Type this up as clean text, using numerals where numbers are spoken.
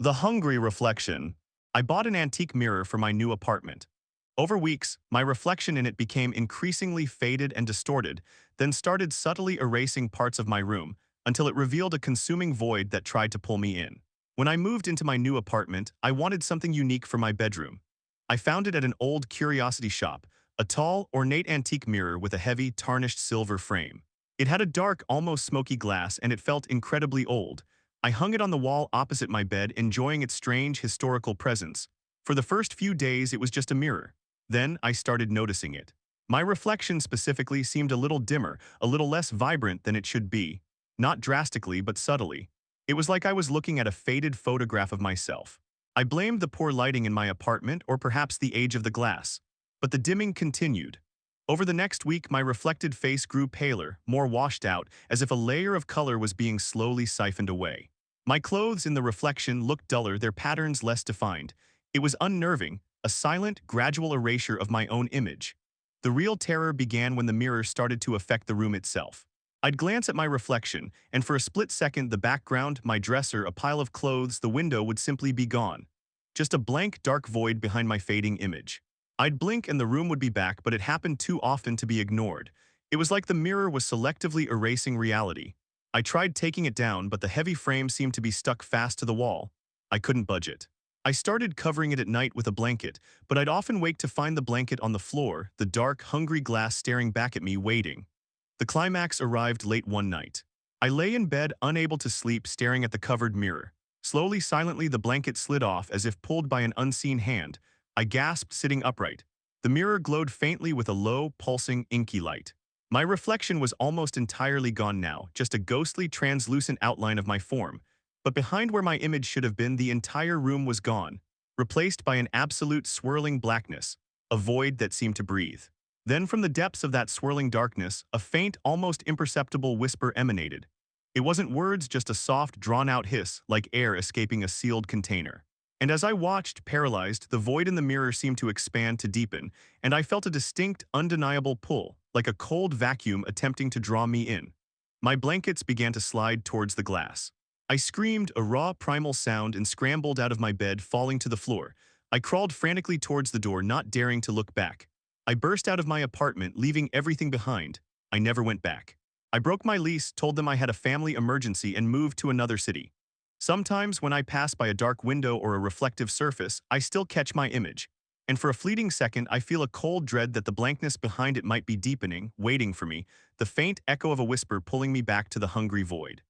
The hungry reflection. I bought an antique mirror for my new apartment. Over weeks, my reflection in it became increasingly faded and distorted, then started subtly erasing parts of my room until it revealed a consuming void that tried to pull me in. When I moved into my new apartment, I wanted something unique for my bedroom. I found it at an old curiosity shop, a tall, ornate antique mirror with a heavy, tarnished silver frame. It had a dark, almost smoky glass and it felt incredibly old. I hung it on the wall opposite my bed, enjoying its strange historical presence. For the first few days, it was just a mirror. Then I started noticing it. My reflection specifically seemed a little dimmer, a little less vibrant than it should be. Not drastically, but subtly. It was like I was looking at a faded photograph of myself. I blamed the poor lighting in my apartment or perhaps the age of the glass. But the dimming continued. Over the next week, my reflected face grew paler, more washed out, as if a layer of color was being slowly siphoned away. My clothes in the reflection looked duller, their patterns less defined. It was unnerving, a silent, gradual erasure of my own image. The real terror began when the mirror started to affect the room itself. I'd glance at my reflection, and for a split second, the background, my dresser, a pile of clothes, the window would simply be gone. Just a blank, dark void behind my fading image. I'd blink and the room would be back, but it happened too often to be ignored. It was like the mirror was selectively erasing reality. I tried taking it down, but the heavy frame seemed to be stuck fast to the wall. I couldn't budge it. I started covering it at night with a blanket, but I'd often wake to find the blanket on the floor, the dark, hungry glass staring back at me, waiting. The climax arrived late one night. I lay in bed, unable to sleep, staring at the covered mirror. Slowly, silently, the blanket slid off as if pulled by an unseen hand. I gasped, sitting upright. The mirror glowed faintly with a low, pulsing, inky light. My reflection was almost entirely gone now, just a ghostly, translucent outline of my form. But behind where my image should have been, the entire room was gone, replaced by an absolute swirling blackness, a void that seemed to breathe. Then from the depths of that swirling darkness, a faint, almost imperceptible whisper emanated. It wasn't words, just a soft, drawn-out hiss, like air escaping a sealed container. And as I watched, paralyzed, the void in the mirror seemed to expand, to deepen, and I felt a distinct, undeniable pull, like a cold vacuum attempting to draw me in. My blankets began to slide towards the glass. I screamed, a raw, primal sound, and scrambled out of my bed, falling to the floor. I crawled frantically towards the door, not daring to look back. I burst out of my apartment, leaving everything behind. I never went back. I broke my lease, told them I had a family emergency, and moved to another city. Sometimes when I pass by a dark window or a reflective surface, I still catch my image. And for a fleeting second, I feel a cold dread that the blankness behind it might be deepening, waiting for me, the faint echo of a whisper pulling me back to the hungry void.